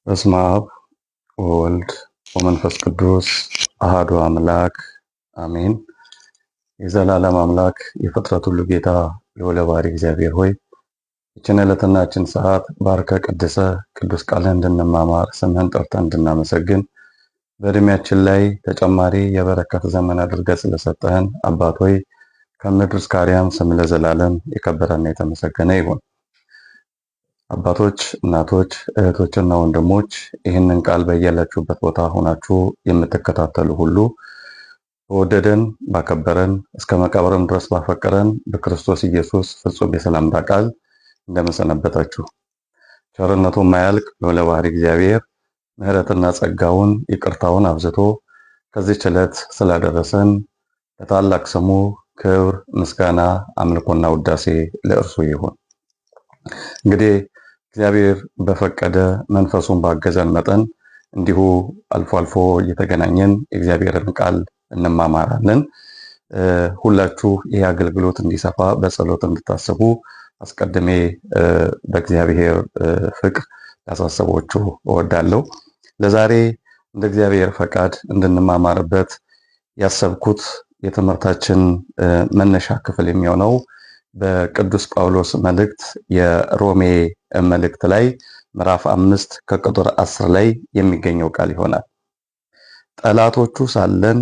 በስመ አብ ወወልድ ወመንፈስ ቅዱስ አሐዱ አምላክ አሜን። የዘላለም አምላክ የፍጥረት ሁሉ ጌታ ልዑለ ባሕርይ እግዚአብሔር ሆይ ይህችን ዕለትና ይህችን ሰዓት ባርከ ቀድሰ ቅዱስ ቃልህን እንድንማማር ስምህን ጠርተን እንድናመሰግን በዕድሜያችን ላይ ተጨማሪ የበረከት ዘመን አድርገህ ስለሰጠህን አባት ሆይ ከምድር እስከ አርያም ስም ለዘላለም የከበረና የተመሰገነ ይሁን። አባቶች፣ እናቶች፣ እህቶችና ወንድሞች ይህንን ቃል በያላችሁበት ቦታ ሆናችሁ የምትከታተሉ ሁሉ በወደደን ባከበረን እስከ መቃብርም ድረስ ባፈቀረን በክርስቶስ ኢየሱስ ፍጹም የሰላምታ ቃል እንደመሰነበታችሁ ቸርነቱ የማያልቅ ልዑለ ባሕርይ እግዚአብሔር ምሕረትና ጸጋውን ይቅርታውን አብዝቶ ከዚህች ዕለት ስላደረሰን ለታላቅ ስሙ ክብር፣ ምስጋና፣ አምልኮና ውዳሴ ለእርሱ ይሁን። እንግዲህ እግዚአብሔር በፈቀደ መንፈሱን ባገዘን መጠን እንዲሁ አልፎ አልፎ እየተገናኘን የእግዚአብሔርን ቃል እንማማራለን። ሁላችሁ ይህ አገልግሎት እንዲሰፋ በጸሎት እንድታስቡ አስቀድሜ በእግዚአብሔር ፍቅር ላሳስባችሁ እወዳለሁ። ለዛሬ እንደ እግዚአብሔር ፈቃድ እንድንማማርበት ያሰብኩት የትምህርታችን መነሻ ክፍል የሚሆነው በቅዱስ ጳውሎስ መልእክት የሮሜ መልእክት ላይ ምዕራፍ 5 ከቁጥር 10 ላይ የሚገኘው ቃል ይሆናል። ጠላቶቹ ሳለን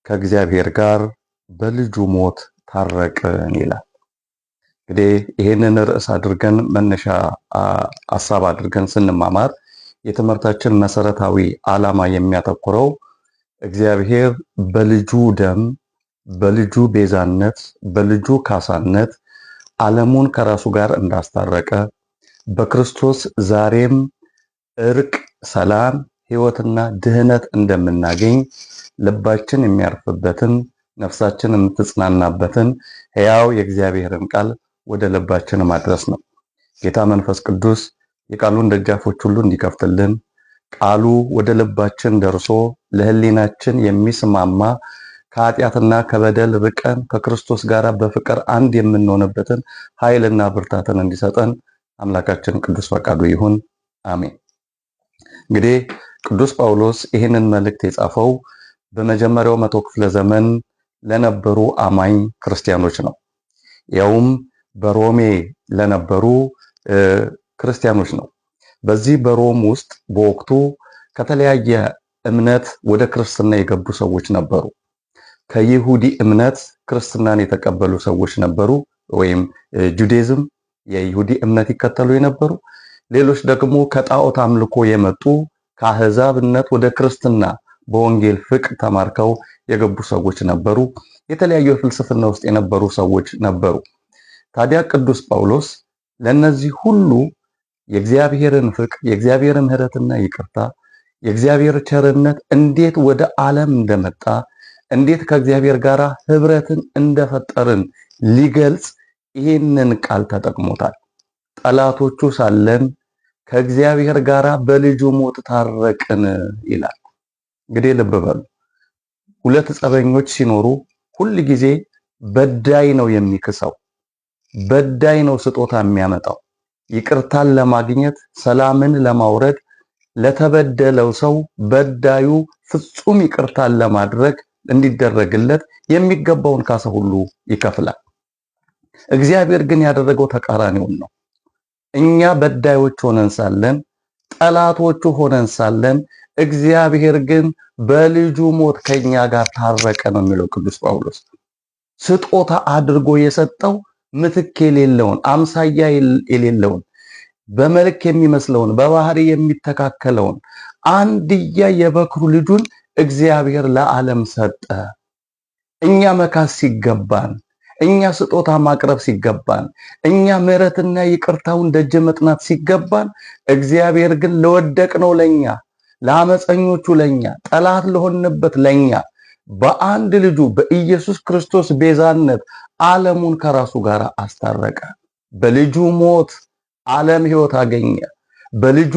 ከእግዚአብሔር ጋር በልጁ ሞት ታረቅን ይላል። እንግዲህ ይህንን ርዕስ አድርገን መነሻ ሐሳብ አድርገን ስንማማር የትምህርታችን መሰረታዊ ዓላማ የሚያተኩረው እግዚአብሔር በልጁ ደም፣ በልጁ ቤዛነት፣ በልጁ ካሳነት ዓለሙን ከራሱ ጋር እንዳስታረቀ በክርስቶስ ዛሬም እርቅ፣ ሰላም፣ ሕይወትና ድህነት እንደምናገኝ ልባችን የሚያርፍበትን ነፍሳችን የምትጽናናበትን ሕያው የእግዚአብሔርን ቃል ወደ ልባችን ማድረስ ነው። ጌታ መንፈስ ቅዱስ የቃሉን ደጃፎች ሁሉ እንዲከፍትልን ቃሉ ወደ ልባችን ደርሶ ለሕሊናችን የሚስማማ ከኃጢአትና ከበደል ርቀን ከክርስቶስ ጋር በፍቅር አንድ የምንሆንበትን ኃይልና ብርታትን እንዲሰጠን አምላካችን ቅዱስ ፈቃዱ ይሁን። አሜን። እንግዲህ ቅዱስ ጳውሎስ ይህንን መልእክት የጻፈው በመጀመሪያው መቶ ክፍለ ዘመን ለነበሩ አማኝ ክርስቲያኖች ነው። ያውም በሮሜ ለነበሩ ክርስቲያኖች ነው። በዚህ በሮም ውስጥ በወቅቱ ከተለያየ እምነት ወደ ክርስትና የገቡ ሰዎች ነበሩ። ከይሁዲ እምነት ክርስትናን የተቀበሉ ሰዎች ነበሩ፣ ወይም ጁዳይዝም የይሁዲ እምነት ይከተሉ የነበሩ። ሌሎች ደግሞ ከጣዖት አምልኮ የመጡ ከአሕዛብነት ወደ ክርስትና በወንጌል ፍቅር ተማርከው የገቡ ሰዎች ነበሩ። የተለያዩ ፍልስፍና ውስጥ የነበሩ ሰዎች ነበሩ። ታዲያ ቅዱስ ጳውሎስ ለነዚህ ሁሉ የእግዚአብሔርን ፍቅር፣ የእግዚአብሔርን ምሕረትና ይቅርታ፣ የእግዚአብሔር ቸርነት እንዴት ወደ ዓለም እንደመጣ እንዴት ከእግዚአብሔር ጋር ህብረትን እንደፈጠርን ሊገልጽ ይህንን ቃል ተጠቅሞታል። ጠላቶቹ ሳለን ከእግዚአብሔር ጋር በልጁ ሞት ታረቅን ይላል። እንግዲህ ልብ በሉ፣ ሁለት ጸበኞች ሲኖሩ ሁል ጊዜ በዳይ ነው የሚክሰው፣ በዳይ ነው ስጦታ የሚያመጣው። ይቅርታን ለማግኘት ሰላምን ለማውረድ ለተበደለው ሰው በዳዩ ፍጹም ይቅርታን ለማድረግ እንዲደረግለት የሚገባውን ካሳ ሁሉ ይከፍላል። እግዚአብሔር ግን ያደረገው ተቃራኒውን ነው። እኛ በዳዮች ሆነን ሳለን፣ ጠላቶቹ ሆነን ሳለን እግዚአብሔር ግን በልጁ ሞት ከኛ ጋር ታረቀ ነው የሚለው ቅዱስ ጳውሎስ። ስጦታ አድርጎ የሰጠው ምትክ የሌለውን፣ አምሳያ የሌለውን፣ በመልክ የሚመስለውን፣ በባህሪ የሚተካከለውን አንድያ የበኩር ልጁን እግዚአብሔር ለዓለም ሰጠ። እኛ መካስ ሲገባን፣ እኛ ስጦታ ማቅረብ ሲገባን፣ እኛ ምሕረትና ይቅርታውን ደጅ መጥናት ሲገባን፣ እግዚአብሔር ግን ለወደቅነው ለኛ፣ ለአመፀኞቹ ለኛ፣ ጠላት ለሆንበት ለኛ በአንድ ልጁ በኢየሱስ ክርስቶስ ቤዛነት ዓለሙን ከራሱ ጋር አስታረቀ። በልጁ ሞት ዓለም ሕይወት አገኘ። በልጁ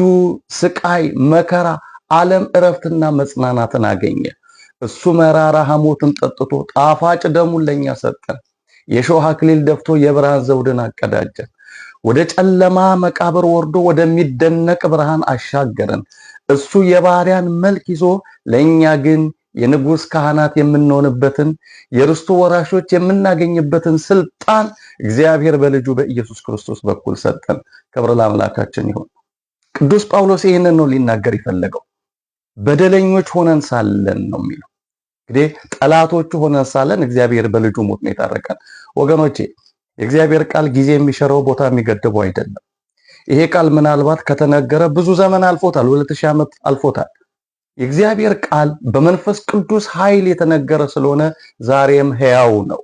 ስቃይ መከራ ዓለም እረፍትና መጽናናትን አገኘ። እሱ መራራ ሐሞትን ጠጥቶ ጣፋጭ ደሙን ለኛ ሰጠን። የሾህ አክሊል ደፍቶ የብርሃን ዘውድን አቀዳጀን። ወደ ጨለማ መቃብር ወርዶ ወደሚደነቅ ብርሃን አሻገረን። እሱ የባሪያን መልክ ይዞ ለኛ ግን የንጉስ ካህናት የምንሆንበትን የርስቱ ወራሾች የምናገኝበትን ስልጣን እግዚአብሔር በልጁ በኢየሱስ ክርስቶስ በኩል ሰጠን። ክብር ለአምላካችን ይሁን። ቅዱስ ጳውሎስ ይህንን ነው ሊናገር የፈለገው። በደለኞች ሆነን ሳለን ነው የሚለው። እንግዲህ ጠላቶቹ ሆነን ሳለን እግዚአብሔር በልጁ ሞት ነው የታረቀን። ወገኖቼ የእግዚአብሔር ቃል ጊዜ የሚሽረው ቦታ የሚገድበው አይደለም። ይሄ ቃል ምናልባት ከተነገረ ብዙ ዘመን አልፎታል፣ 2000 ዓመት አልፎታል። የእግዚአብሔር ቃል በመንፈስ ቅዱስ ኃይል የተነገረ ስለሆነ ዛሬም ሕያው ነው።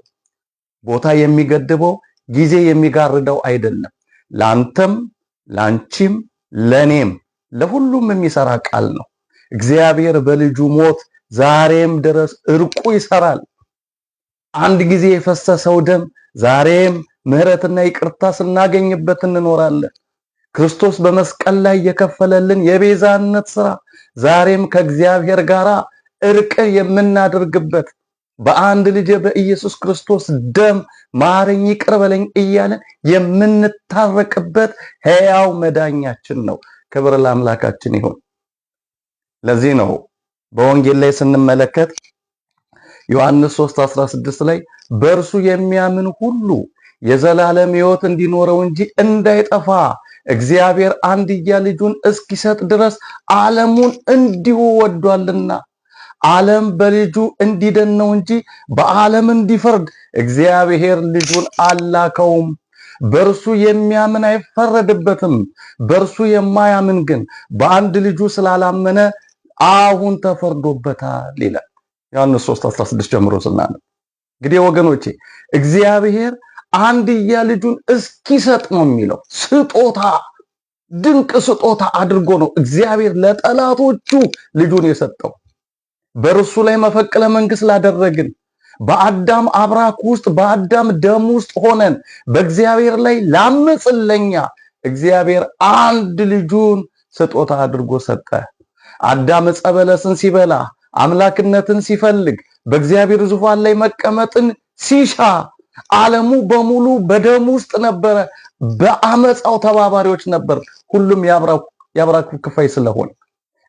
ቦታ የሚገድበው ጊዜ የሚጋርደው አይደለም። ላንተም ላንቺም ለኔም ለሁሉም የሚሰራ ቃል ነው። እግዚአብሔር በልጁ ሞት ዛሬም ድረስ እርቁ ይሰራል። አንድ ጊዜ የፈሰሰው ደም ዛሬም ምሕረትና ይቅርታ ስናገኝበት እንኖራለን። ክርስቶስ በመስቀል ላይ የከፈለልን የቤዛነት ሥራ ዛሬም ከእግዚአብሔር ጋር እርቅ የምናደርግበት በአንድ ልጅ በኢየሱስ ክርስቶስ ደም ማረኝ ይቅር በለኝ እያለን የምንታረቅበት ሕያው መዳኛችን ነው። ክብር ለአምላካችን ይሁን። ለዚህ ነው በወንጌል ላይ ስንመለከት ዮሐንስ 3:16 ላይ በእርሱ የሚያምን ሁሉ የዘላለም ሕይወት እንዲኖረው እንጂ እንዳይጠፋ እግዚአብሔር አንድያ ልጁን እስኪሰጥ ድረስ ዓለሙን እንዲሁ ወዷልና። ዓለም በልጁ እንዲድን ነው እንጂ በዓለም እንዲፈርድ እግዚአብሔር ልጁን አላከውም። በእርሱ የሚያምን አይፈረድበትም። በእርሱ የማያምን ግን በአንድ ልጁ ስላላመነ አሁን ተፈርዶበታል ይላል ዮሐንስ 3:16 ጀምሮ ስናነብ። እንግዲህ ወገኖቼ እግዚአብሔር አንድያ ልጁን እስኪሰጥ ነው የሚለው። ስጦታ፣ ድንቅ ስጦታ አድርጎ ነው እግዚአብሔር ለጠላቶቹ ልጁን የሰጠው። በእርሱ ላይ መፈቅለ መንግስት ላደረግን፣ በአዳም አብራክ ውስጥ በአዳም ደም ውስጥ ሆነን በእግዚአብሔር ላይ ላመፅን ለኛ እግዚአብሔር አንድ ልጁን ስጦታ አድርጎ ሰጠ። አዳም ዕፀ በለስን ሲበላ አምላክነትን ሲፈልግ በእግዚአብሔር ዙፋን ላይ መቀመጥን ሲሻ ዓለሙ በሙሉ በደም ውስጥ ነበረ። በአመፃው ተባባሪዎች ነበር። ሁሉም ያብራኩ ክፋይ ስለሆነ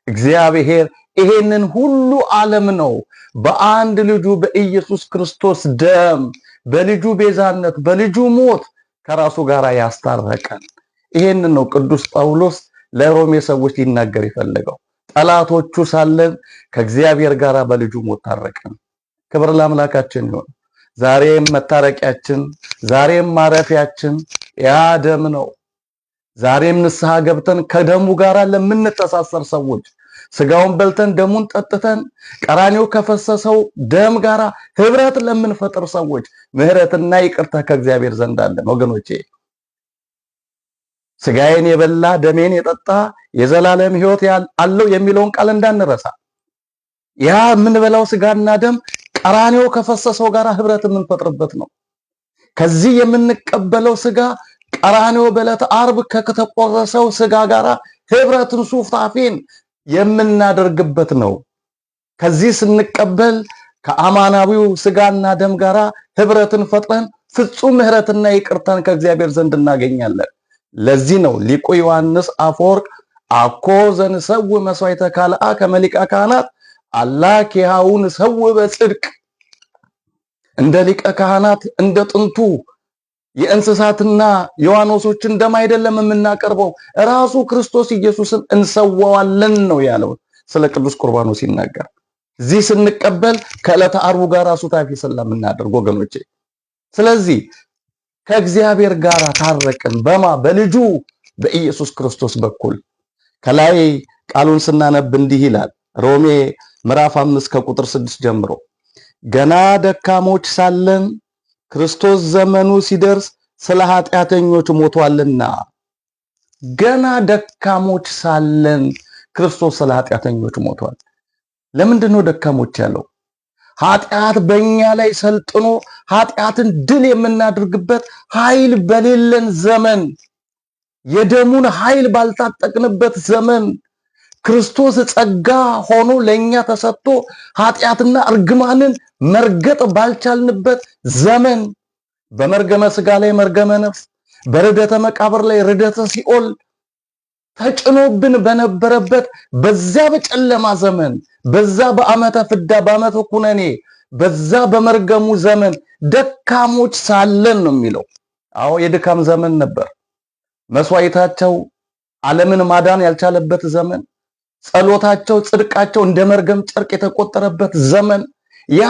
እግዚአብሔር ይሄንን ሁሉ ዓለም ነው በአንድ ልጁ በኢየሱስ ክርስቶስ ደም በልጁ ቤዛነት በልጁ ሞት ከራሱ ጋር ያስታረቀን። ይሄንን ነው ቅዱስ ጳውሎስ ለሮሜ ሰዎች ሊናገር የፈለገው። ጠላቶቹ ሳለን ከእግዚአብሔር ጋር በልጁ ሞት ታረቀን። ክብር ለአምላካችን ይሁን። ዛሬም መታረቂያችን፣ ዛሬም ማረፊያችን ያ ደም ነው። ዛሬም ንስሐ ገብተን ከደሙ ጋር ለምንተሳሰር ሰዎች፣ ስጋውን በልተን ደሙን ጠጥተን ቀራንዮ ከፈሰሰው ደም ጋር ህብረት ለምንፈጥር ሰዎች ምሕረትና ይቅርታ ከእግዚአብሔር ዘንድ አለን። ወገኖቼ ስጋዬን የበላ ደሜን የጠጣ የዘላለም ሕይወት አለው የሚለውን ቃል እንዳንረሳ። ያ የምንበላው ስጋና ደም ቀራንዮ ከፈሰሰው ጋር ህብረት የምንፈጥርበት ነው። ከዚህ የምንቀበለው ስጋ ቀራንዮ በዕለተ ዓርብ ከተቆረሰው ስጋ ጋር ህብረትን ሱፍታፌን የምናደርግበት ነው። ከዚህ ስንቀበል ከአማናዊው ስጋና ደም ጋር ህብረትን ፈጥረን ፍጹም ምሕረትና ይቅርታን ከእግዚአብሔር ዘንድ እናገኛለን። ለዚህ ነው ሊቁ ዮሐንስ አፈወርቅ አኮ ዘንሰው መስዋዕተ ካልአ ከመሊቀ ካህናት አላ ኪያውን ሰው በጽድቅ እንደ ሊቀ ካህናት እንደ ጥንቱ የእንስሳትና የዋኖሶችን ደም አይደለም የምናቀርበው፣ ራሱ ክርስቶስ ኢየሱስን እንሰዋዋለን ነው ያለው ስለ ቅዱስ ቁርባኑ ሲናገር። እዚህ ስንቀበል ከዕለተ ዓርቡ ጋር ሱታፌ ስለምናደርግ ወገኖቼ፣ ስለዚህ ከእግዚአብሔር ጋር ታረቅን በልጁ በኢየሱስ ክርስቶስ በኩል። ከላይ ቃሉን ስናነብ እንዲህ ይላል ሮሜ ምዕራፍ 5 ከቁጥር 6 ጀምሮ ገና ደካሞች ሳለን ክርስቶስ ዘመኑ ሲደርስ ስለ ኃጢአተኞች ሞቷልና። ገና ደካሞች ሳለን ክርስቶስ ስለ ኃጢአተኞች ሞቷል። ለምንድን ነው ደካሞች ያለው? ኃጢአት በእኛ ላይ ሰልጥኖ ኃጢአትን ድል የምናደርግበት ኃይል በሌለን ዘመን፣ የደሙን ኃይል ባልታጠቅንበት ዘመን፣ ክርስቶስ ጸጋ ሆኖ ለኛ ተሰጥቶ ኃጢአትና እርግማንን መርገጥ ባልቻልንበት ዘመን፣ በመርገመ ሥጋ ላይ መርገመ ነፍስ፣ በርደተ መቃብር ላይ ርደተ ሲኦል ተጭኖብን በነበረበት በዛ በጨለማ ዘመን፣ በዛ በዓመተ ፍዳ በዓመተ ኩነኔ፣ በዛ በመርገሙ ዘመን ደካሞች ሳለን ነው የሚለው። አዎ የድካም ዘመን ነበር። መስዋዕታቸው ዓለምን ማዳን ያልቻለበት ዘመን፣ ጸሎታቸው ጽድቃቸው እንደ መርገም ጨርቅ የተቆጠረበት ዘመን፣ ያ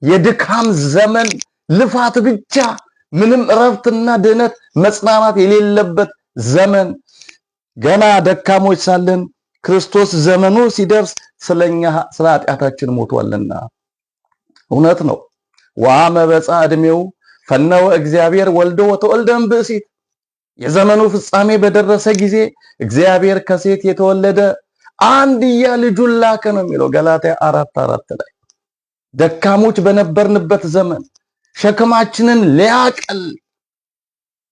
የድካም ዘመን፣ ልፋት ብቻ ምንም እረፍትና ድህነት መጽናናት የሌለበት ዘመን፣ ገና ደካሞች ሳለን ክርስቶስ ዘመኑ ሲደርስ ስለኛ ስለ ኃጢአታችን ሞቷልና። እውነት ነው። ወአመ በጽአ ዕድሜው ፈነወ እግዚአብሔር ወልዶ ወተወልደም ብእሲት። የዘመኑ ፍጻሜ በደረሰ ጊዜ እግዚአብሔር ከሴት የተወለደ አንድያ ልጁን ላከ ነው የሚለው ገላትያ 4:4 ላይ። ደካሞች በነበርንበት ዘመን ሸክማችንን ሊያቀል፣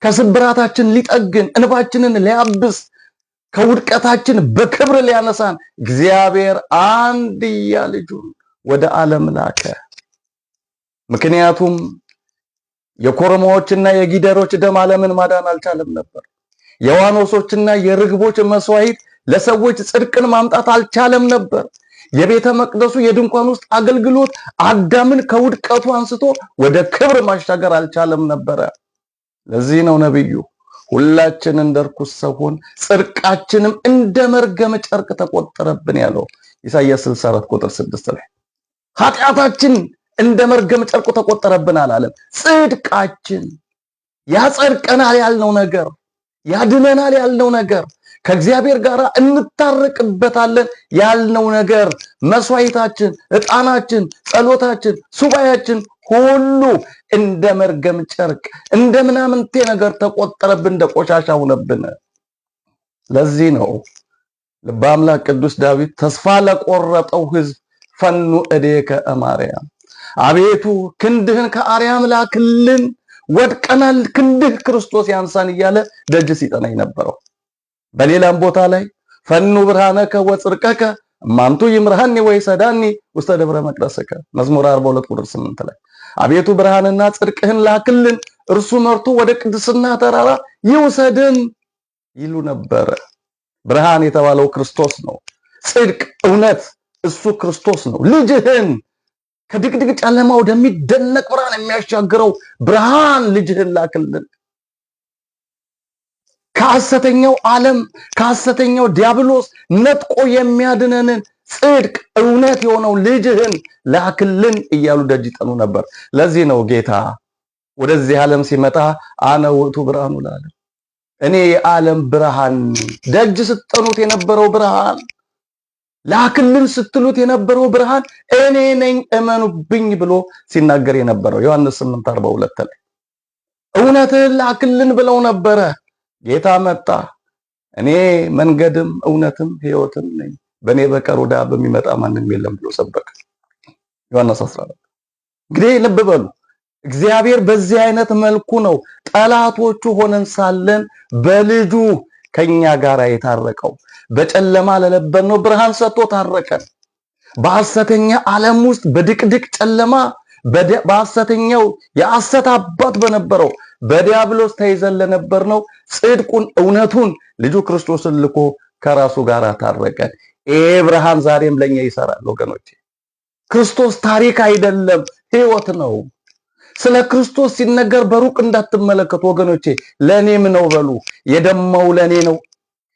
ከስብራታችን ሊጠግን፣ እንባችንን ሊያብስ፣ ከውድቀታችን በክብር ሊያነሳን እግዚአብሔር አንድያ ልጁን ወደ ዓለም ላከ። ምክንያቱም የኮርማዎችና የጊደሮች ደም ዓለምን ማዳን አልቻለም ነበር። የዋኖሶችና የርግቦች መስዋዕት ለሰዎች ጽድቅን ማምጣት አልቻለም ነበር። የቤተ መቅደሱ የድንኳን ውስጥ አገልግሎት አዳምን ከውድቀቱ አንስቶ ወደ ክብር ማሻገር አልቻለም ነበረ። ለዚህ ነው ነብዩ ሁላችን እንደ ርኩስ ሰው ሆን ጽድቃችንም እንደ መርገም ጨርቅ ተቆጠረብን ያለው ኢሳይያስ 64:6 ላይ። ኃጢአታችን እንደ መርገም ጨርቁ ተቆጠረብን አላለም። ጽድቃችን ያጸድቀናል ያልነው ነገር፣ ያድነናል ያልነው ነገር፣ ከእግዚአብሔር ጋር እንታረቅበታለን ያልነው ነገር፣ መስዋዕታችን፣ ዕጣናችን፣ ጸሎታችን፣ ሱባኤያችን ሁሉ እንደ መርገም ጨርቅ እንደ ምናምንቴ ነገር ተቆጠረብን፣ እንደ ቆሻሻ ሆነብን። ለዚህ ነው ልበ አምላክ ቅዱስ ዳዊት ተስፋ ለቆረጠው ሕዝብ ፈኑ እዴከ እማርያም፣ አቤቱ ክንድህን ከአርያም ላክልን፣ ወድቀናል ክንድህ ክርስቶስ ያንሳን እያለ ደጅ ሲጠና የነበረው። በሌላም ቦታ ላይ ፈኑ ብርሃነከ ወጽድቀከ እማንቱ ይምርሃኒ ወይሰዳኒ ውስተ ደብረ መቅደስከ መዝሙር 42:8 ላይ አቤቱ ብርሃንና ጽድቅህን ላክልን፣ እርሱ መርቶ ወደ ቅድስና ተራራ ይውሰድን ይሉ ነበረ። ብርሃን የተባለው ክርስቶስ ነው። ጽድቅ፣ እውነት እሱ ክርስቶስ ነው። ልጅህን ከድቅድቅ ጨለማ ወደሚደነቅ ብርሃን የሚያሻግረው ብርሃን ልጅህን ላክልን። ከሐሰተኛው ዓለም ከሐሰተኛው ዲያብሎስ ነጥቆ የሚያድነንን ጽድቅ እውነት የሆነው ልጅህን ላክልን እያሉ ደጅ ይጠኑ ነበር። ለዚህ ነው ጌታ ወደዚህ ዓለም ሲመጣ አነ ውእቱ ብርሃኑ ለዓለም፣ እኔ የዓለም ብርሃን፣ ደጅ ስትጠኑት የነበረው ብርሃን፣ ላክልን ስትሉት የነበረው ብርሃን እኔ ነኝ እመኑብኝ ብሎ ሲናገር የነበረው ዮሐንስ 8:42 ላይ እውነትህን ላክልን ብለው ነበረ። ጌታ መጣ። እኔ መንገድም እውነትም ሕይወትም ነኝ፣ በእኔ በቀር ወደ አብ የሚመጣ ማንም የለም ብሎ ሰበከ። ዮሐንስ 14። እንግዲህ ልብ በሉ፣ እግዚአብሔር በዚህ አይነት መልኩ ነው ጠላቶቹ ሆነን ሳለን በልጁ ከኛ ጋር የታረቀው። በጨለማ ለነበርነው ብርሃን ሰጥቶ ታረቀን። በሐሰተኛ ዓለም ውስጥ በድቅድቅ ጨለማ በሐሰተኛው የሐሰት አባት በነበረው በዲያብሎስ ተይዘን ለነበርነው ጽድቁን እውነቱን ልጁ ክርስቶስን ልኮ ከራሱ ጋር ታረቀን። ይሄ ብርሃን ዛሬም ለኛ ይሰራል ወገኖቼ። ክርስቶስ ታሪክ አይደለም፣ ሕይወት ነው። ስለ ክርስቶስ ሲነገር በሩቅ እንዳትመለከቱ ወገኖቼ። ለኔም ነው በሉ። የደማው ለኔ ነው፣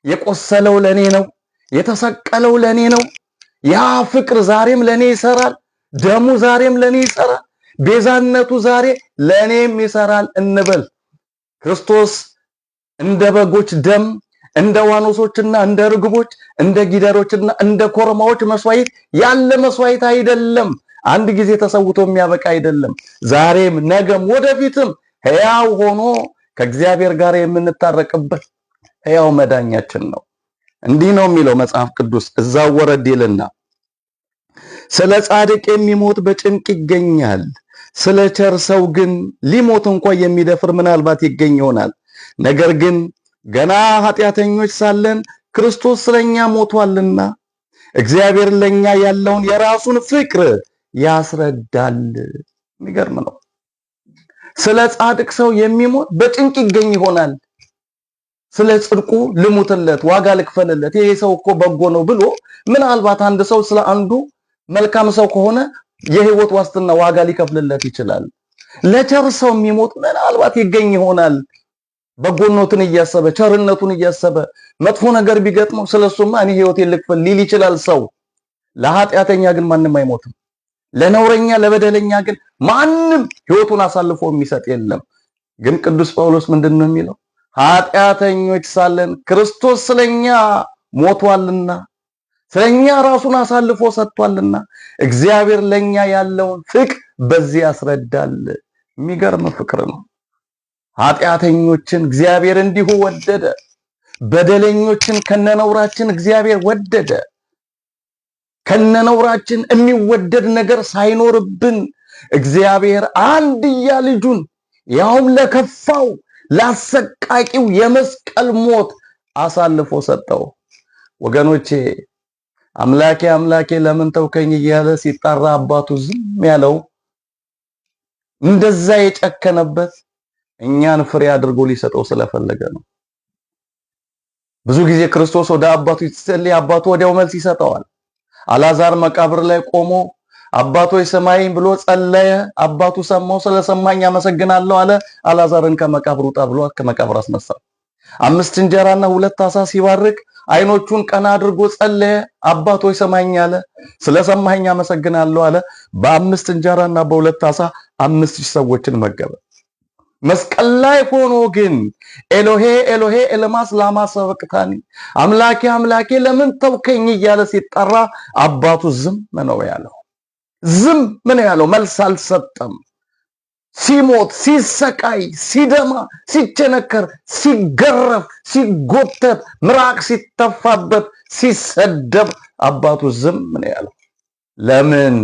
የቆሰለው ለኔ ነው፣ የተሰቀለው ለኔ ነው። ያ ፍቅር ዛሬም ለኔ ይሰራል። ደሙ ዛሬም ለኔ ይሰራል። ቤዛነቱ ዛሬ ለኔም ይሰራል እንበል። ክርስቶስ እንደ በጎች ደም፣ እንደ ዋኖሶችና እንደ ርግቦች፣ እንደ ጊደሮችና እንደ ኮርማዎች መስዋዕት ያለ መስዋዕት አይደለም። አንድ ጊዜ ተሰውቶ የሚያበቃ አይደለም። ዛሬም ነገም ወደፊትም ሕያው ሆኖ ከእግዚአብሔር ጋር የምንታረቅበት ሕያው መዳኛችን ነው። እንዲህ ነው የሚለው መጽሐፍ ቅዱስ እዛው ወረድ ይልና ስለ ጻድቅ የሚሞት በጭንቅ ይገኛል፣ ስለ ቸር ሰው ግን ሊሞት እንኳን የሚደፍር ምናልባት ይገኝ ይሆናል። ነገር ግን ገና ኃጢአተኞች ሳለን ክርስቶስ ስለኛ ሞቷልና እግዚአብሔር ለኛ ያለውን የራሱን ፍቅር ያስረዳል። የሚገርም ነው። ስለ ጻድቅ ሰው የሚሞት በጭንቅ ይገኝ ይሆናል። ስለ ጽድቁ ልሙትለት፣ ዋጋ ልክፈልለት፣ ይሄ ሰው እኮ በጎ ነው ብሎ ምናልባት አንድ ሰው ስለ አንዱ መልካም ሰው ከሆነ የህይወት ዋስትና ዋጋ ሊከፍልለት ይችላል። ለቸር ሰው የሚሞት ምናልባት ይገኝ ይሆናል። በጎነቱን እያሰበ ቸርነቱን እያሰበ መጥፎ ነገር ቢገጥመው ስለሱማ እኔ ህይወቴን ልክፈል ሊል ይችላል ሰው። ለኃጢአተኛ ግን ማንም አይሞትም። ለነውረኛ ለበደለኛ ግን ማንም ህይወቱን አሳልፎ የሚሰጥ የለም። ግን ቅዱስ ጳውሎስ ምንድነው የሚለው? ኃጢአተኞች ሳለን ክርስቶስ ስለኛ ሞቷልና ስለኛ ራሱን አሳልፎ ሰጥቷልና እግዚአብሔር ለኛ ያለውን ፍቅር በዚህ ያስረዳል። የሚገርም ፍቅር ነው። ኃጢአተኞችን እግዚአብሔር እንዲሁ ወደደ። በደለኞችን ከነነውራችን እግዚአብሔር ወደደ። ከነነውራችን የሚወደድ ነገር ሳይኖርብን እግዚአብሔር አንድያ ልጁን ያውም ለከፋው ላሰቃቂው የመስቀል ሞት አሳልፎ ሰጠው። ወገኖቼ አምላኬ አምላኬ ለምን ተውከኝ እያለ ሲጣራ አባቱ ዝም ያለው እንደዛ የጨከነበት እኛን ፍሬ አድርጎ ሊሰጠው ስለፈለገ ነው። ብዙ ጊዜ ክርስቶስ ወደ አባቱ ሲጸልይ አባቱ ወዲያው መልስ ይሰጠዋል። አልዓዛር መቃብር ላይ ቆሞ አባቶይ ሰማይን ብሎ ጸለየ። አባቱ ሰማው። ስለሰማኝ አመሰግናለሁ አለ። አልዓዛርን ከመቃብር ውጣ ብሎ ከመቃብር አስነሳው። 5 እንጀራና 2 ዓሣ ሲባርክ አይኖቹን ቀና አድርጎ ጸለየ። አባቶይ ሰማኝ አለ። ስለሰማኝ አመሰግናለሁ አለ። በ5 እንጀራና በ2 ዓሣ 5000 ሰዎችን መገበ። መስቀል ላይ ሆኖ ግን ኤሎሄ ኤሎሄ ኤለማስ ላማ ሰበቅታኒ አምላኬ አምላኬ ለምን ተውከኝ እያለ ሲጠራ አባቱ ዝም ነው ያለው። ዝም ምን ያለው? መልስ አልሰጠም። ሲሞት፣ ሲሰቃይ፣ ሲደማ፣ ሲቸነከር፣ ሲገረፍ፣ ሲጎተት፣ ምራቅ ሲተፋበት፣ ሲሰደብ አባቱ ዝም ነው ያለው። ለምን?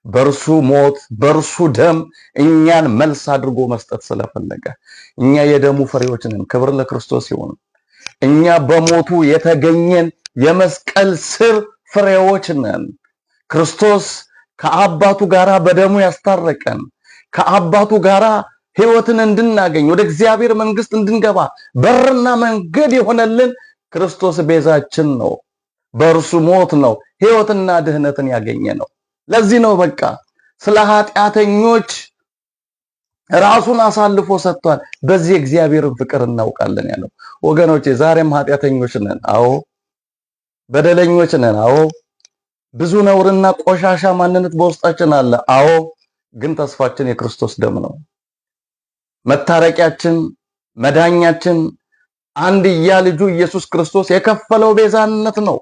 በርሱ ሞት በርሱ ደም እኛን መልስ አድርጎ መስጠት ስለፈለገ። እኛ የደሙ ፍሬዎች ነን። ክብር ለክርስቶስ ይሁን። እኛ በሞቱ የተገኘን የመስቀል ስር ፍሬዎች ነን። ክርስቶስ ከአባቱ ጋራ በደሙ ያስታረቀን፣ ከአባቱ ጋራ ሕይወትን እንድናገኝ ወደ እግዚአብሔር መንግስት እንድንገባ በርና መንገድ የሆነልን ክርስቶስ ቤዛችን ነው። በእርሱ ሞት ነው ሕይወትና ድህነትን ያገኘ ነው። ለዚህ ነው በቃ ስለ ኃጢአተኞች ራሱን አሳልፎ ሰጥቷል። በዚህ እግዚአብሔርን ፍቅር እናውቃለን ያለው። ወገኖቼ ዛሬም ኃጢአተኞች ነን። አዎ በደለኞች ነን። አዎ ብዙ ነውርና ቆሻሻ ማንነት በውስጣችን አለ። አዎ ግን ተስፋችን የክርስቶስ ደም ነው። መታረቂያችን፣ መዳኛችን አንድያ ልጁ ኢየሱስ ክርስቶስ የከፈለው ቤዛነት ነው።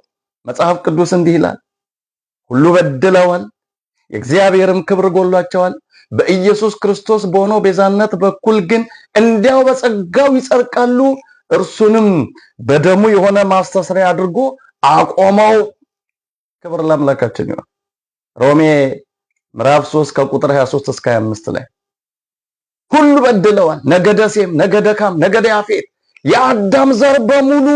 መጽሐፍ ቅዱስ እንዲህ ይላል፣ ሁሉ በድለዋል፣ የእግዚአብሔርም ክብር ጎሏቸዋል። በኢየሱስ ክርስቶስ በሆነው ቤዛነት በኩል ግን እንዲያው በጸጋው ይጸድቃሉ። እርሱንም በደሙ የሆነ ማስተስሪያ አድርጎ አቆመው። ክብር ለአምላካችን ይሁን። ሮሜ ምዕራፍ 3 ከቁጥር 23 እስከ 25 ላይ ሁሉ በድለዋል፣ ነገደ ሴም፣ ነገደ ካም፣ ነገደ ያፌት፣ የአዳም ዘር በሙሉ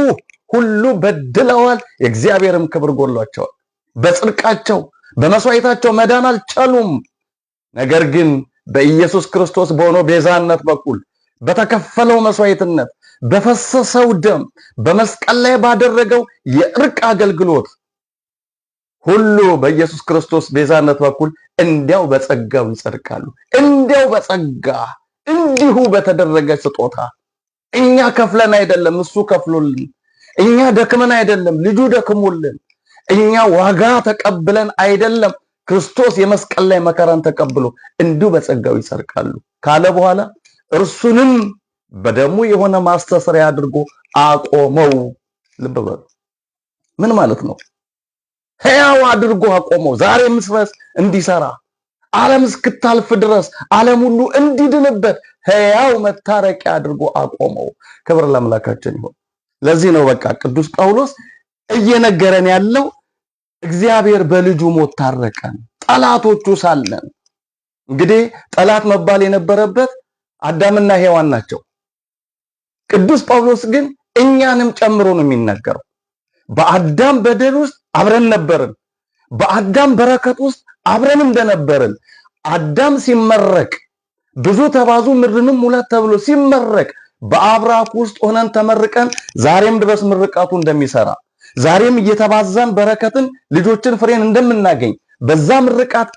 ሁሉ በድለዋል፣ የእግዚአብሔርም ክብር ጎሏቸዋል። በጽድቃቸው በመስዋዕታቸው መዳን አልቻሉም። ነገር ግን በኢየሱስ ክርስቶስ በሆነው ቤዛነት በኩል በተከፈለው መስዋዕትነት፣ በፈሰሰው ደም፣ በመስቀል ላይ ባደረገው የእርቅ አገልግሎት ሁሉ በኢየሱስ ክርስቶስ ቤዛነት በኩል እንዲያው በጸጋው ይጸድቃሉ። እንዲያው በጸጋ እንዲሁ በተደረገ ስጦታ። እኛ ከፍለን አይደለም፣ እሱ ከፍሎልን። እኛ ደክመን አይደለም፣ ልጁ ደክሞልን። እኛ ዋጋ ተቀብለን አይደለም፣ ክርስቶስ የመስቀል ላይ መከራን ተቀብሎ እንዲሁ በጸጋው ይጸድቃሉ ካለ በኋላ እርሱንም በደሙ የሆነ ማስተስሪያ አድርጎ አቆመው። ልብ በሉ ምን ማለት ነው? ሕያው አድርጎ አቆመው። ዛሬም ድረስ እንዲሰራ ዓለም እስክታልፍ ድረስ ዓለም ሁሉ እንዲድንበት ሕያው መታረቂያ አድርጎ አቆመው። ክብር ለአምላካችን ይሁን። ለዚህ ነው በቃ ቅዱስ ጳውሎስ እየነገረን ያለው እግዚአብሔር በልጁ ሞት ታረቀን ጠላቶቹ ሳለን። እንግዲህ ጠላት መባል የነበረበት አዳምና ሔዋን ናቸው። ቅዱስ ጳውሎስ ግን እኛንም ጨምሮ ነው የሚናገረው። በአዳም በደል ውስጥ አብረን ነበርን። በአዳም በረከት ውስጥ አብረን እንደነበርን አዳም ሲመረቅ ብዙ ተባዙ ምድርንም ሙላት ተብሎ ሲመረቅ በአብራክ ውስጥ ሆነን ተመርቀን ዛሬም ድረስ ምርቃቱ እንደሚሰራ ዛሬም እየተባዛን በረከትን ልጆችን ፍሬን እንደምናገኝ በዛ ምርቃት